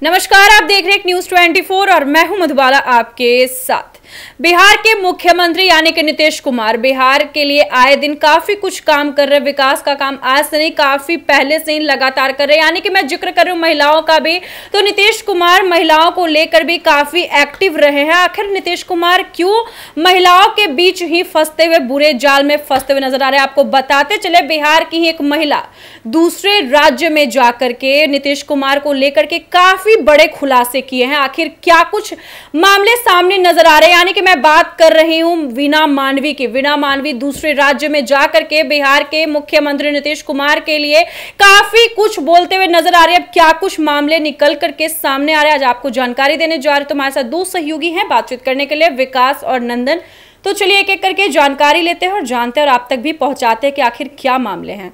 नमस्कार, आप देख रहे हैं न्यूज 24 और मैं हूं मधुबाला आपके साथ। बिहार के मुख्यमंत्री यानी कि नीतीश कुमार बिहार के लिए आए दिन काफी कुछ काम कर रहे हैं। विकास का काम आज से नहीं, काफी पहले से ही लगातार कर रहे हैं। यानी कि मैं जिक्र कर रही हूं महिलाओं का भी, तो नीतीश कुमार महिलाओं को लेकर भी काफी एक्टिव रहे हैं। आखिर नीतीश कुमार क्यों महिलाओं के बीच ही फंसते हुए, बुरे जाल में फंसते हुए नजर आ रहे हैं? आपको बताते चले, बिहार की ही एक महिला दूसरे राज्य में जाकर के नीतीश कुमार को लेकर के काफी बड़े खुलासे किए हैं। आखिर क्या कुछ मामले सामने नजर आ रहे हैं? यानी कि मैं बात कर रही हूं वीना मानवी की। वीना मानवी दूसरे राज्य में जाकर के बिहार के मुख्यमंत्री नीतीश कुमार के लिए काफी कुछ बोलते हुए नजर आ रहे हैं। अब क्या कुछ मामले निकल करके सामने आ रहे हैं, आज आपको जानकारी देने जा रहे हैं। तो हमारे साथ दो सहयोगी हैं बातचीत करने के लिए, विकास और नंदन। तो चलिए एक एक करके जानकारी लेते हैं और जानते हैं और आप तक भी पहुंचाते हैं कि आखिर क्या मामले हैं।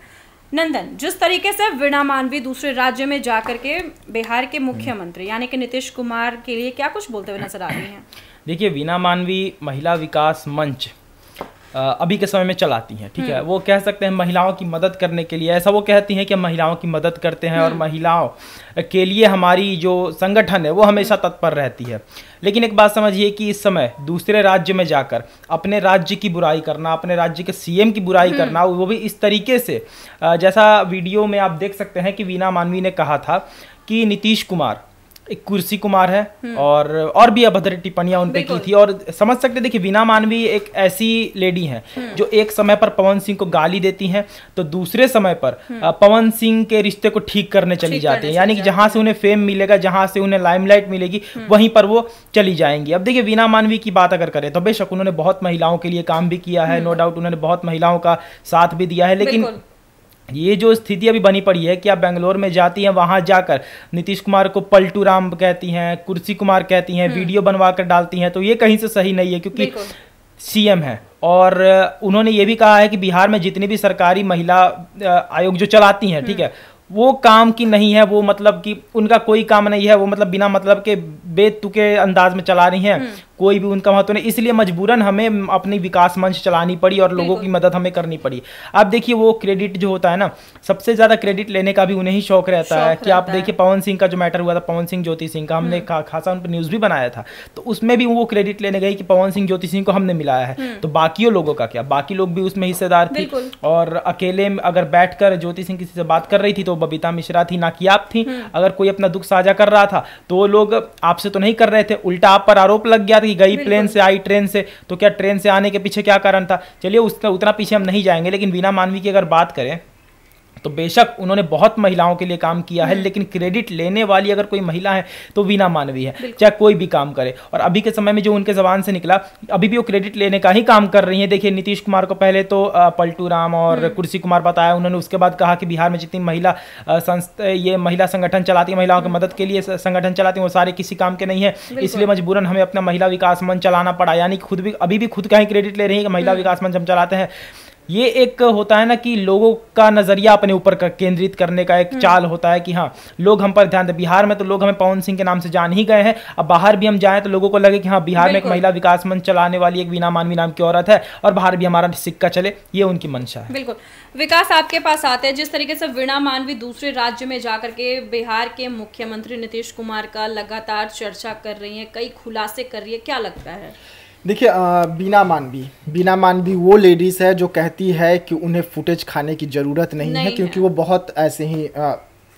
नंदन, जिस तरीके से वीना मानवी दूसरे राज्य में जाकर के बिहार के मुख्यमंत्री यानी कि नीतीश कुमार के लिए क्या कुछ बोलते हुए नजर आ रही हैं? देखिए, वीना मानवी महिला विकास मंच अभी के समय में चलाती हैं, ठीक है। वो कह सकते हैं महिलाओं की मदद करने के लिए, ऐसा वो कहती हैं कि हम महिलाओं की मदद करते हैं और महिलाओं के लिए हमारी जो संगठन है वो हमेशा तत्पर रहती है। लेकिन एक बात समझिए कि इस समय दूसरे राज्य में जाकर अपने राज्य की बुराई करना, अपने राज्य के सीएम की बुराई करना, वो भी इस तरीके से, जैसा वीडियो में आप देख सकते हैं कि वीना मानवी ने कहा था कि नीतीश कुमार एक कुर्सी कुमार है और भी अभद्र टिप्पणियां उन पे की थी। और समझ सकते, देखिए वीना मानवी एक ऐसी लेडी हैं जो एक समय पर पवन सिंह को गाली देती हैं तो दूसरे समय पर पवन सिंह के रिश्ते को ठीक करने चली जाती हैं। यानी कि जहां से उन्हें फेम मिलेगा, जहां से उन्हें लाइमलाइट मिलेगी, वहीं पर वो चली जाएंगी। अब देखिए, वीना मानवी की बात अगर करें तो बेशक उन्होंने बहुत महिलाओं के लिए काम भी किया है, नो डाउट उन्होंने बहुत महिलाओं का साथ भी दिया है। लेकिन ये जो स्थिति अभी बनी पड़ी है कि आप बेंगलोर में जाती हैं, वहां जाकर नीतीश कुमार को पलटू राम कहती हैं, कुर्सी कुमार कहती हैं, वीडियो बनवा कर डालती हैं, तो ये कहीं से सही नहीं है। क्योंकि सीएम है और उन्होंने ये भी कहा है कि बिहार में जितनी भी सरकारी महिला आयोग जो चलाती हैं, ठीक है, वो काम की नहीं है। वो मतलब कि उनका कोई काम नहीं है, वो मतलब बिना मतलब के बेतुके अंदाज में चला रही हैं, कोई भी उनका महत्व नहीं। इसलिए मजबूरन हमें अपनी विकास मंच चलानी पड़ी और लोगों की मदद हमें करनी पड़ी। आप देखिए, वो क्रेडिट जो होता है ना, सबसे ज्यादा क्रेडिट लेने का भी उन्हें ही शौक रहता है। कि आप देखिए पवन सिंह का जो मैटर हुआ था, पवन सिंह ज्योति सिंह का, हमने खासा उन पर न्यूज भी बनाया था, तो उसमें भी वो क्रेडिट लेने गई कि पवन सिंह ज्योति सिंह को हमने मिलाया है। तो बाकी लोगों का क्या, बाकी लोग भी उसमें हिस्सेदार थे। और अकेले अगर बैठकर ज्योति सिंह किसी से बात कर रही थी तो बबीता मिश्रा थी, ना कि आप थी। अगर कोई अपना दुख साझा कर रहा था तो वो लोग आपसे तो नहीं कर रहे थे, उल्टा आप पर आरोप लग गया था कि गई प्लेन से, आई ट्रेन से। तो क्या ट्रेन से आने के पीछे क्या कारण था? चलिए उसका उतना पीछे हम नहीं जाएंगे। लेकिन वीना मानवी की अगर बात करें तो बेशक उन्होंने बहुत महिलाओं के लिए काम किया है, लेकिन क्रेडिट लेने वाली अगर कोई महिला है तो वीना मानवी है, चाहे कोई भी काम करे। और अभी के समय में जो उनके जबान से निकला, अभी भी वो क्रेडिट लेने का ही काम कर रही है। देखिए, नीतीश कुमार को पहले तो पलटू राम और कुर्सी कुमार बताया उन्होंने, उसके बाद कहा कि बिहार में जितनी महिला ये महिला संगठन चलाती है, महिलाओं की मदद के लिए संगठन चलाती है, वो सारे किसी काम के नहीं है, इसलिए मजबूरन हमें अपना महिला विकास मंच चलाना पड़ा। यानी खुद भी अभी भी खुद का ही क्रेडिट ले रही है कि महिला विकास मंच हम चलाते हैं। ये एक होता है ना कि लोगों का नजरिया अपने ऊपर केंद्रित करने का एक चाल होता है कि हाँ, लोग हम पर ध्यान दें। बिहार में तो लोग हमें पवन सिंह के नाम से जान ही गए हैं, अब बाहर भी हम जाएं तो लोगों को लगे कि हाँ, बिहार में एक महिला विकास मंच चलाने वाली एक वीना मानवी नाम की औरत है और बाहर भी हमारा सिक्का चले, ये उनकी मंशा है। बिल्कुल। विकास, आपके पास आते हैं, जिस तरीके से वीना मानवी दूसरे राज्य में जाकर के बिहार के मुख्यमंत्री नीतीश कुमार का लगातार चर्चा कर रही है, कई खुलासे कर रही है, क्या लगता है? देखिए, बीना मानवी वो लेडीज है जो कहती है कि उन्हें फुटेज खाने की ज़रूरत नहीं है, क्योंकि वो बहुत ऐसे ही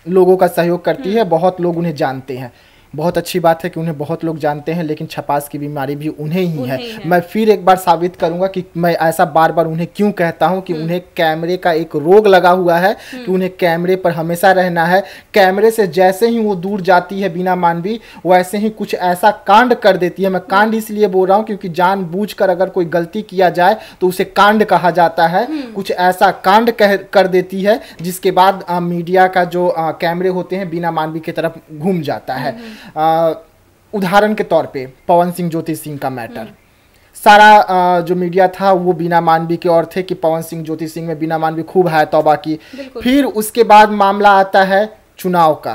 लोगों का सहयोग करती है, बहुत लोग उन्हें जानते हैं। बहुत अच्छी बात है कि उन्हें बहुत लोग जानते हैं, लेकिन छपास की बीमारी भी उन्हें ही है। मैं फिर एक बार साबित करूंगा कि मैं ऐसा बार बार उन्हें क्यों कहता हूं कि उन्हें कैमरे का एक रोग लगा हुआ है, कि उन्हें कैमरे पर हमेशा रहना है। कैमरे से जैसे ही वो दूर जाती है बीना मानवी, वैसे ही कुछ ऐसा कांड कर देती है। मैं कांड इसलिए बोल रहा हूँ क्योंकि जानबूझकर अगर कोई गलती किया जाए तो उसे कांड कहा जाता है। कुछ ऐसा कांड कर देती है जिसके बाद मीडिया का जो कैमरे होते हैं बीना मानवी की तरफ घूम जाता है। उदाहरण के तौर पे पवन सिंह ज्योति सिंह का मैटर, सारा जो मीडिया था वो बीना मानवी की ओर थे कि पवन सिंह ज्योति सिंह में बीना मानवी खूब है तौबा की। फिर उसके बाद मामला आता है चुनाव का।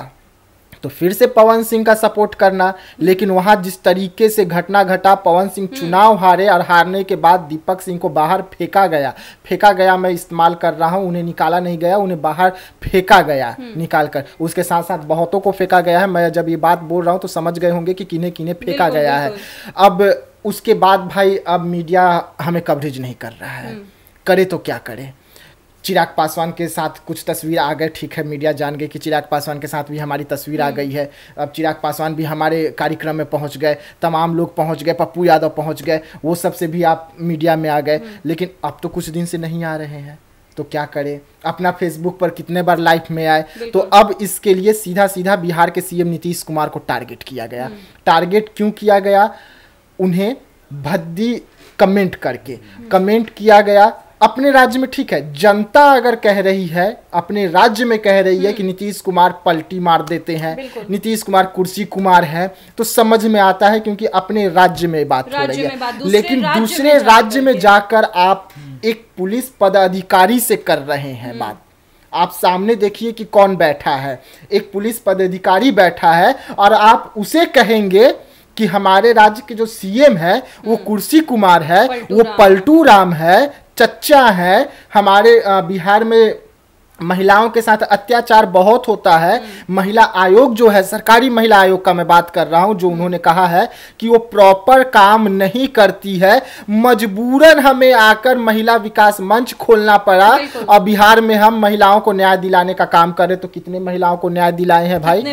तो फिर से पवन सिंह का सपोर्ट करना। लेकिन वहां जिस तरीके से घटना घटा, पवन सिंह चुनाव हारे और हारने के बाद दीपक सिंह को बाहर फेंका गया, मैं इस्तेमाल कर रहा हूं, उन्हें निकाला नहीं गया, उन्हें बाहर फेंका गया निकाल कर। उसके साथ साथ बहुतों को फेंका गया है। मैं जब ये बात बोल रहा हूं तो समझ गए होंगे कि किन्हें किन्हें फेंका गया है। अब उसके बाद भाई अब मीडिया हमें कवरेज नहीं कर रहा है, करे तो क्या करे। चिराग पासवान के साथ कुछ तस्वीर आ गए, ठीक है, मीडिया जान गई कि चिराग पासवान के साथ भी हमारी तस्वीर आ गई है। अब चिराग पासवान भी हमारे कार्यक्रम में पहुंच गए, तमाम लोग पहुंच गए, पप्पू यादव पहुंच गए, वो सबसे भी आप मीडिया में आ गए। लेकिन अब तो कुछ दिन से नहीं आ रहे हैं, तो क्या करें। अपना फेसबुक पर कितने बार लाइव में आए। तो अब इसके लिए सीधा सीधा बिहार के सीएम नीतीश कुमार को टारगेट किया गया। टारगेट क्यों किया गया? उन्हें भद्दी कमेंट करके कमेंट किया गया। अपने राज्य में ठीक है, जनता अगर कह रही है, अपने राज्य में कह रही है कि नीतीश कुमार पलटी मार देते हैं, नीतीश कुमार कुर्सी कुमार है, तो समझ में आता है क्योंकि अपने राज्य में बात हो रही है। लेकिन दूसरे राज्य में जाकर आप एक पुलिस पदाधिकारी से कर रहे हैं बात। आप सामने देखिए कि कौन बैठा है, एक पुलिस पदाधिकारी बैठा है, और आप उसे कहेंगे कि हमारे राज्य के जो सीएम है वो कुर्सी कुमार है, वो पलटू राम है, चच्चा है। हमारे बिहार में महिलाओं के साथ अत्याचार बहुत होता है। महिला आयोग जो है, सरकारी महिला आयोग का मैं बात कर रहा हूं, जो उन्होंने कहा है कि वो प्रॉपर काम नहीं करती है, मजबूरन हमें आकर महिला विकास मंच खोलना पड़ा। और बिहार में हम महिलाओं को न्याय दिलाने का काम करें तो कितने महिलाओं को न्याय दिलाए हैं भाई?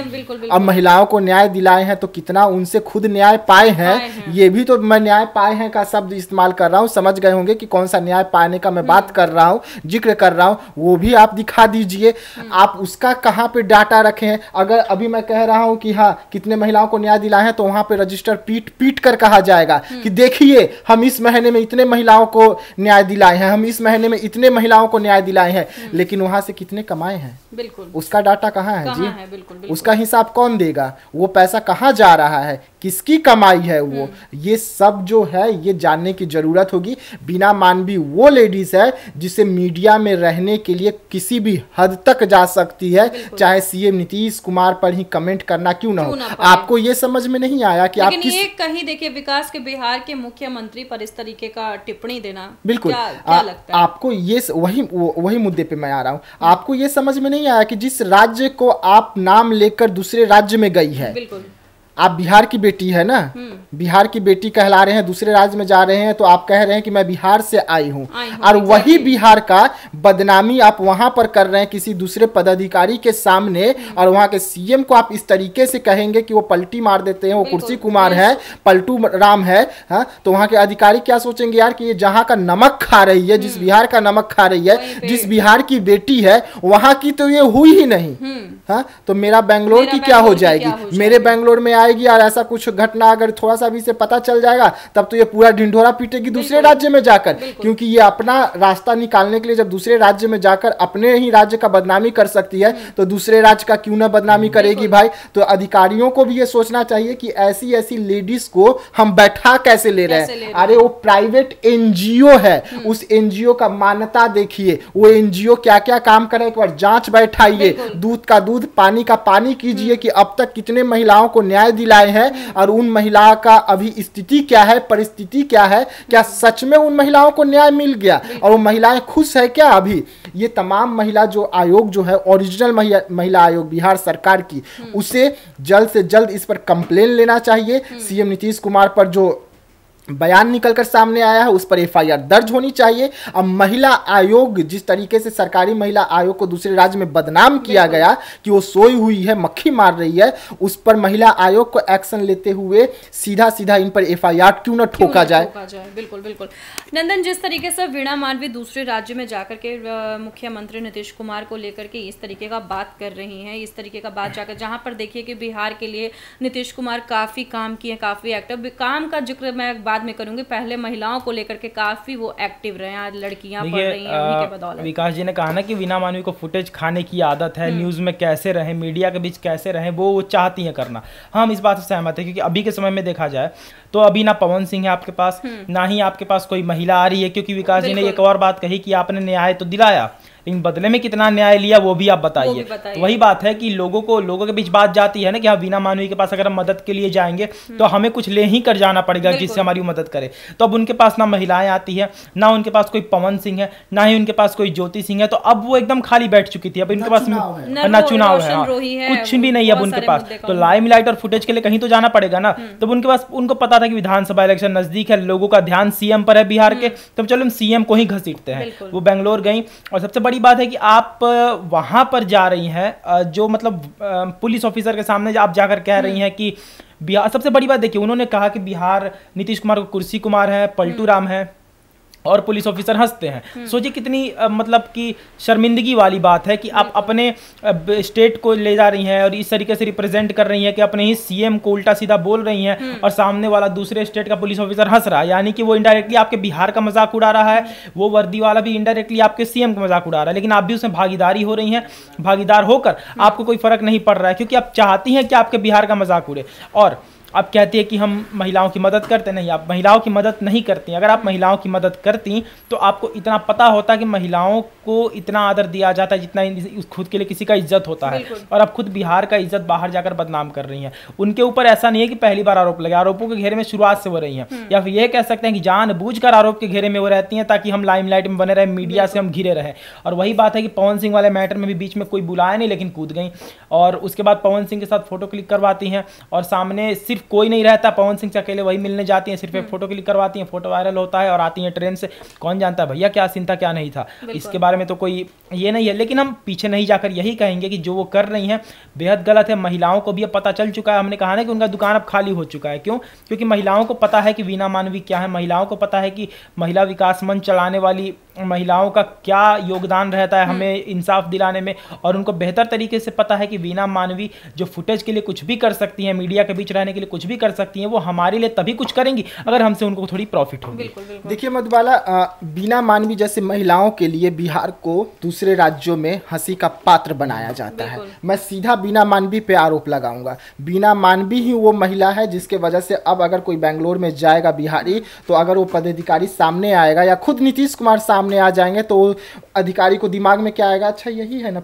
अब महिलाओं को न्याय दिलाए हैं तो कितना उनसे खुद न्याय पाए हैं? ये भी तो मैं न्याय पाए हैं का शब्द इस्तेमाल कर रहा हूँ, समझ गए होंगे कि कौन सा न्याय पाने का मैं बात कर रहा हूँ, जिक्र कर रहा हूँ। वो भी आप दिखा दीजिए। आप उसका कहां पे डाटा रखे हैं? अगर अभी मैं कह रहा हूं कि हाँ कितने महिलाओं को न्याय दिलाए हैं, तो वहां पे रजिस्टर पीट कर कहा जाएगा कि देखिए हम इस महीने में इतने महिलाओं को न्याय दिलाए हैं, हम इस महीने में इतने महिलाओं को न्याय दिलाए हैं। लेकिन वहां से कितने कमाए हैं? बिल्कुल, उसका डाटा कहां है जी? बिल्कुल, उसका हिसाब कौन देगा? वो पैसा कहां जा रहा है, किसकी कमाई है वो? ये सब जो है ये जानने की जरूरत होगी। बीना मानवी वो लेडीज है जिसे मीडिया में रहने के लिए किसी भी हद तक जा सकती है, चाहे सीएम नीतीश कुमार पर ही कमेंट करना क्यों ना हो। आपको ये समझ में नहीं आया कि आप किस... ये कहीं देखिए विकास के बिहार के मुख्यमंत्री पर इस तरीके का टिप्पणी देना, बिल्कुल क्या लगता है आपको? ये वही मुद्दे पे मैं आ रहा हूँ। आपको ये समझ में नहीं आया कि जिस राज्य को आप नाम लेकर दूसरे राज्य में गई है, बिल्कुल आप बिहार की बेटी है ना, बिहार की बेटी कहला रहे हैं, दूसरे राज्य में जा रहे हैं तो आप कह रहे हैं कि मैं बिहार से आई हूं, और वही बिहार का बदनामी आप वहां पर कर रहे हैं किसी दूसरे पदाधिकारी के सामने, और वहां के सीएम को आप इस तरीके से कहेंगे कि वो पलटी मार देते हैं, वो कुर्सी कुमार है, पलटू राम है। तो वहां के अधिकारी क्या सोचेंगे यार कि ये जहां का नमक खा रही है, जिस बिहार का नमक खा रही है, जिस बिहार की बेटी है, वहां की तो ये हुई ही नहीं। तो मेरा बेंगलोर की क्या हो जाएगी? मेरे बेंगलोर में आएगी, और ऐसा कुछ घटना अगर थोड़ा सा भी से पता चल जाएगा तब तो ये पूरा ढिंढोरा पीटेगी दूसरे राज्य में जाकर, क्योंकि ये अपना रास्ता निकालने के लिए जब दूसरे राज्य में जाकर अपने ही राज्य का बदनामी कर सकती है, तो दूसरे राज्य का क्यों ना बदनामी करेगी भाई? तो अधिकारियों को भी ये सोचना चाहिए कि ऐसी ऐसी लेडीज को हम बैठा कैसे ले रहे हैं। अरे वो प्राइवेट एनजीओ है, उस एनजीओ का मान्यता देखिए, वो एनजीओ क्या क्या काम करे, एक बार जांच बैठाइए, दूध का दूध पानी का पानी कीजिए कि अब तक कितने महिलाओं को न्याय दिलाए हैं, और उन महिला का अभी स्थिति क्या है, परिस्थिति क्या है, क्या सच में उन महिलाओं को न्याय मिल गया, और वो महिलाएं खुश है क्या अभी? ये तमाम महिला जो आयोग जो है, ओरिजिनल महिला आयोग बिहार सरकार की, उसे जल्द से जल्द इस पर कंप्लेन लेना चाहिए। सीएम नीतीश कुमार पर जो बयान निकलकर सामने आया है उस पर एफआईआर दर्ज होनी चाहिए। अब महिला आयोग, जिस तरीके से सरकारी महिला आयोग को दूसरे राज्य में बदनाम किया गया कि वो सोई हुई है, मक्खी मार रही है, उस पर महिला आयोग को एक्शन लेते हुए सीधा सीधा इन पर एफआईआर क्यों न ठोका जाए। बिल्कुल बिल्कुल। नंदन, जिस तरीके से वीणा मानवी दूसरे राज्य में जाकर के मुख्यमंत्री नीतीश कुमार को लेकर के इस तरीके का बात कर रही हैं, इस तरीके का बात जाकर, जहां पर देखिए कि बिहार के लिए नीतीश कुमार काफी काम किए, काफी एक्टिव, काम का जिक्र मैं में करूंगी, पहले महिलाओं को लेकर के काफी वो एक्टिव रहे, आज लड़कियां पढ़ रही हैं उन्हीं के बदौलत। विकास जी ने कहा ना कि वीणा मानवी को फुटेज खाने की आदत है, न्यूज में कैसे रहे, मीडिया के बीच कैसे रहे, वो चाहती हैं करना। हम इस बात से सहमत है, क्योंकि अभी के समय में देखा जाए तो अभी ना पवन सिंह है आपके पास, ना ही आपके पास कोई महिला आ रही है, क्योंकि विकास जी ने एक और बात कही कि आपने न्याय तो दिलाया लेकिन बदले में कितना न्याय लिया वो भी आप बताइए। तो वही बात है कि लोगों के बीच बात जाती है ना कि हाँ बीना मानवी के पास अगर हम मदद के लिए जाएंगे तो हमें कुछ ले ही कर जाना पड़ेगा जिससे हमारी मदद करे। तो अब उनके पास ना महिलाएं आती है, ना उनके पास कोई पवन सिंह है, ना ही उनके पास कोई ज्योति सिंह है। तो अब वो एकदम खाली बैठ चुकी थी। अब इनके पास ना चुनाव है, कुछ भी नहीं है अब उनके पास। तो लाइमलाइट और फुटेज के लिए कहीं तो जाना पड़ेगा ना। तो उनके पास, उनको पता था कि विधानसभा इलेक्शन नजदीक है, लोगों का ध्यान सीएम पर है बिहार के, तो चलो हम सीएम को ही घसीटते हैं। वो बेंगलोर गई और सबसे बड़ी बात है कि आप वहां पर जा रही हैं, जो मतलब पुलिस ऑफिसर के सामने आप जाकर कह रही हैं कि बिहार, सबसे बड़ी बात देखिए उन्होंने कहा कि बिहार नीतीश कुमार को कुर्सी कुमार है, पलटू राम है, और पुलिस ऑफिसर हंसते हैं। सोचिए कितनी मतलब कि शर्मिंदगी वाली बात है कि आप अपने स्टेट को ले जा रही हैं और इस तरीके से रिप्रेजेंट कर रही हैं कि अपने ही सीएम को उल्टा सीधा बोल रही हैं और सामने वाला दूसरे स्टेट का पुलिस ऑफिसर हंस रहा है। यानी कि वो इनडायरेक्टली आपके बिहार का मजाक उड़ा रहा है, वो वर्दी वाला भी इनडायरेक्टली आपके सीएम का मजाक उड़ा रहा है, लेकिन आप भी उसमें भागीदारी हो रही हैं। भागीदार होकर आपको कोई फर्क नहीं पड़ रहा है क्योंकि आप चाहती हैं कि आपके बिहार का मजाक उड़े। और आप कहती है कि हम महिलाओं की मदद करते नहीं, आप महिलाओं की मदद नहीं करती। अगर आप महिलाओं की मदद करती तो आपको इतना पता होता कि महिलाओं को इतना आदर दिया जाता है जितना खुद के लिए किसी का इज्जत होता है। और आप खुद बिहार का इज्जत बाहर जाकर बदनाम कर रही हैं। उनके ऊपर ऐसा नहीं है कि पहली बार आरोप लगे, आरोपों के घेरे में शुरुआत से वो रही हैं, या फिर ये कह सकते हैं कि जानबूझकर आरोप के घेरे में वो रहती हैं ताकि हम लाइमलाइट में बने रहे, मीडिया से हम घिरे रहे। और वही बात है कि पवन सिंह वाले मैटर में भी बीच में कोई बुलाया नहीं, लेकिन कूद गई और उसके बाद पवन सिंह के साथ फोटो क्लिक करवाती हैं और सामने सिर्फ कोई नहीं रहता, पवन सिंह से अकेले वही मिलने जाती हैं, सिर्फ एक फोटो क्लिक करवाती हैं, फोटो वायरल होता है और आती हैं ट्रेन से। कौन जानता है भैया क्या सीन था क्या नहीं था, इसके बारे में तो कोई ये नहीं है। लेकिन हम पीछे नहीं जाकर यही कहेंगे कि जो वो कर रही हैं बेहद गलत है। महिलाओं को भी अब पता चल चुका है, हमने कहा ना कि उनका दुकान अब खाली हो चुका है। क्यों? क्योंकि महिलाओं को पता है कि वीना मानवी क्या है, महिलाओं को पता है कि महिला विकास मंच चलाने वाली महिलाओं का क्या योगदान रहता है हमें इंसाफ दिलाने में। और उनको बेहतर तरीके से पता है कि वीना मानवी जो फुटेज के लिए कुछ भी कर सकती हैं, मीडिया के बीच रहने के लिए कुछ भी कर सकती हैं, वो हमारे लिए तभी कुछ करेंगी अगर हमसे उनको थोड़ी प्रॉफिट होगी। देखिए मधुबाला, वीना मानवी जैसे महिलाओं के लिए बिहार को दूसरे राज्यों में हंसी का पात्र बनाया जाता है। मैं सीधा वीना मानवी पे आरोप लगाऊंगा। वीना मानवी ही वो महिला है जिसके वजह से अब अगर कोई बेंगलोर में जाएगा बिहारी, तो अगर वो पदाधिकारी सामने आएगा या खुद नीतीश कुमार सामने आ जाएंगे तो अधिकारी को दिमाग में क्या आएगा, अच्छा यही है ना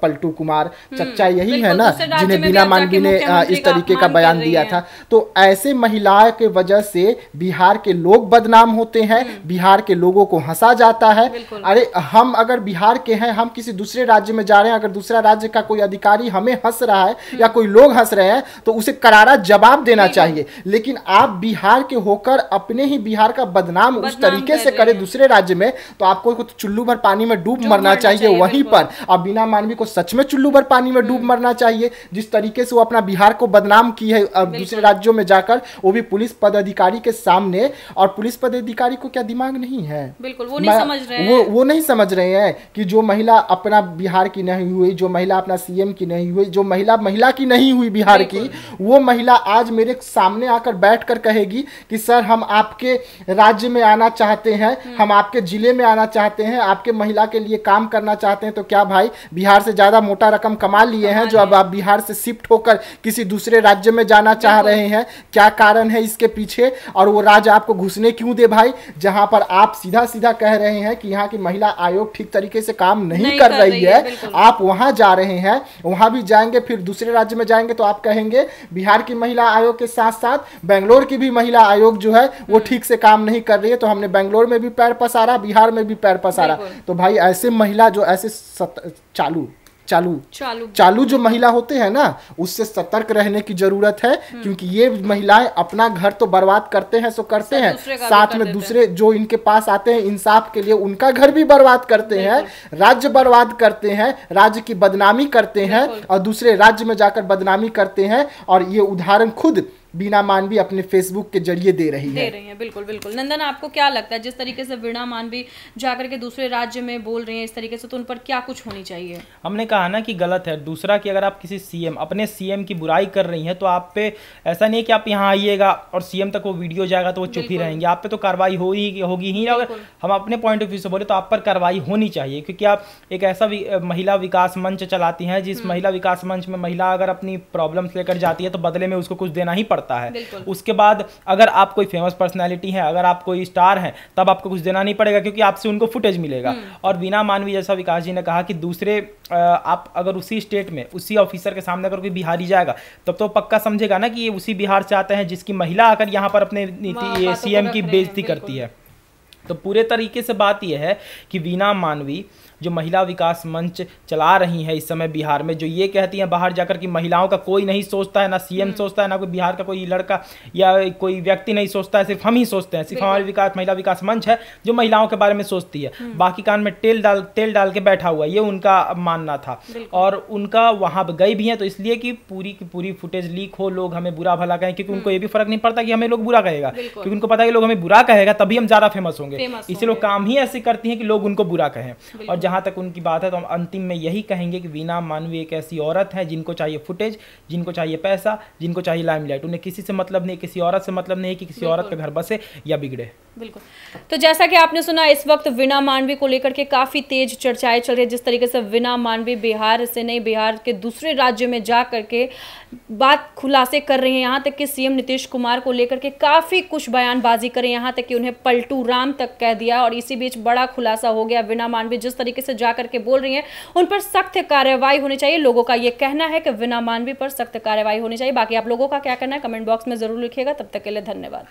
पलटू कुमार, चच्चा यही है ना जिन्हें वीना मानवी ने इस तरीके का बयान दिया था। तो ऐसे महिलाओं के वजह से बिहार के लोग बदनाम होते हैं, बिहार के लोगों को हंसा जाता है। अरे हम अगर बिहार के हैं, हम किसी दूसरे राज्य में जा रहे हैं, अगर दूसरा राज्य का कोई अधिकारी हमें हंस रहा है या कोई लोग हंस रहे हैं तो उसे करारा जवाब देना चाहिए। लेकिन आप बिहार के होकर अपने ही बिहार का बदनाम उस तरीके से करें दूसरे राज्य में, तो आपको चुल्लू भर पानी में डूब मरना चाहिए वहीं पर। अब वीना मानवी को सच में चुल्लू भर पानी में डूब मरना चाहिए। जिस तरीके से वो अपना बिहार को बदनाम की है दूसरे राज्यों में जाकर, वो भी पुलिस पदाधिकारी के सामने। और पुलिस पदाधिकारी को क्या दिमाग नहीं है? बिल्कुल वो नहीं समझ रहे हैं। वो नहीं समझ रहे हैं कि जो महिला अपना बिहार की नहीं हुई, जो महिला अपना सीएम की नहीं हुई, जो महिला की नहीं हुई बिहार की, वो महिला आज मेरे सामने आकर बैठकर कहेगी कि सर हम आपके राज्य में आना चाहते हैं, हम आपके जिले में आना चाहते हैं, आपके महिला के लिए काम करना चाहते हैं। तो क्या भाई बिहार से ज्यादा मोटा रकम कमा लिए हैं जो अब आप बिहार से शिफ्ट होकर किसी दूसरे राज्य में जाना चाह रहे हैं? क्या कारण है इसके पीछे? और वो राज्य आपको घुसने क्यों दे भाई, जहां पर आप सीधा सीधा कह रहे हैं कि यहाँ की महिला आयोग ठीक तरीके से काम नहीं कर रही है। आप वहां जा रहे हैं, वहां भी जाएंगे, फिर दूसरे राज्य में जाएंगे तो आप कहेंगे बिहार की महिला आयोग के साथ साथ बेंगलोर की भी महिला आयोग जो है वो ठीक से काम नहीं कर रही है। तो हमने बेंगलोर में भी पैर पसारा, बिहार में भी पैर पसारा। तो भाई ऐसे महिला जो ऐसे चालू जो महिला होते हैं ना, उससे सतर्क रहने की जरूरत है। क्योंकि ये महिलाएं अपना घर तो बर्बाद करते हैं, सो करते हैं, साथ में दूसरे जो इनके पास आते हैं इंसाफ के लिए उनका घर भी बर्बाद करते हैं, राज्य बर्बाद करते हैं, राज्य की बदनामी करते हैं और दूसरे राज्य में जाकर बदनामी करते हैं। और ये उदाहरण खुद वीना मानवी अपने फेसबुक के जरिए दे रही है। बिल्कुल बिल्कुल। नंदन, आपको क्या लगता है जिस तरीके से वीना मानवी जाकर के दूसरे राज्य में बोल रही हैं इस तरीके से, तो उन पर क्या कुछ होनी चाहिए? हमने कहा ना कि गलत है। दूसरा कि अगर आप किसी सीएम, अपने सीएम की बुराई कर रही हैं तो आप पे ऐसा नहीं है कि आप यहाँ आइएगा और सीएम तक वो वीडियो जाएगा तो वो चुप ही रहेंगे, आप पे तो कार्रवाई होगी ही। अगर हम अपने पॉइंट ऑफ व्यू से बोले तो आप पर कार्रवाई होनी चाहिए, क्योंकि आप एक ऐसा महिला विकास मंच चलाती हैं जिस महिला विकास मंच में महिला अगर अपनी प्रॉब्लम्स लेकर जाती है तो बदले में उसको कुछ देना ही पड़ता पड़ता है। उसके बाद अगर आप कोई फेमस पर्सनैलिटी है, अगर आप कोई स्टार हैं, तब आपको कुछ देना नहीं पड़ेगा क्योंकि आपसे उनको फुटेज मिलेगा। और वीना मानवी, जैसा विकास जी ने कहा कि दूसरे आप अगर उसी स्टेट में उसी ऑफिसर के सामने अगर कोई बिहारी जाएगा तब तो पक्का समझेगा ना कि ये उसी बिहार से आते हैं जिसकी महिला आकर यहाँ पर अपने नीति सीएम की बेइज्जती करती है। तो पूरे तरीके से बात यह है कि वीना मानवी जो महिला विकास मंच चला रही हैं इस समय बिहार में, जो ये कहती हैं बाहर जाकर कि महिलाओं का कोई नहीं सोचता है, ना सीएम सोचता है, ना कोई बिहार का कोई लड़का या कोई व्यक्ति नहीं सोचता है, सिर्फ हम ही सोचते हैं, सिर्फ हमारी महिला विकास मंच है जो महिलाओं के बारे में सोचती है, बाकी कान में तेल डाल के बैठा हुआ, ये उनका मानना था। और उनका वहां गई भी हैं तो इसलिए कि पूरी की पूरी फुटेज लीक हो, लोग हमें बुरा भला कहें, क्योंकि उनको ये भी फर्क नहीं पड़ता कि हमें लोग बुरा कहेगा, क्योंकि उनको पता है कि लोग हमें बुरा कहेगा तभी हम ज्यादा फेमस होंगे, इसलिए लोग काम ही ऐसे करती हैं कि लोग उनको बुरा कहें। और जहां तक उनकी बात है तो हम अंतिम में यही कहेंगे कि वीना मानवी एक ऐसी औरत है जिनको चाहिए फुटेज, जिनको चाहिए पैसा, जिनको चाहिए लाइमलाइट, उन्हें किसी से मतलब नहीं, किसी औरत से मतलब नहीं कि किसी औरत का घर बसे या बिगड़े। बिल्कुल। तो जैसा कि आपने सुना, इस वक्त वीना मानवी को लेकर के काफी तेज चर्चाएं चल रही है। जिस तरीके से वीना मानवी बिहार से नहीं, बिहार के दूसरे राज्य में जा करके बात खुलासे कर रही हैं, यहाँ तक कि सीएम नीतीश कुमार को लेकर के काफी कुछ बयानबाजी करें, यहाँ तक कि उन्हें पलटू राम तक कह दिया। और इसी बीच बड़ा खुलासा हो गया, वीना मानवी जिस तरीके से जा करके बोल रही हैं उन पर सख्त कार्रवाई होनी चाहिए। लोगों का ये कहना है कि वीना मानवी पर सख्त कार्रवाई होनी चाहिए। बाकी आप लोगों का क्या कहना है कमेंट बॉक्स में जरूर लिखिएगा। तब तक के लिए धन्यवाद।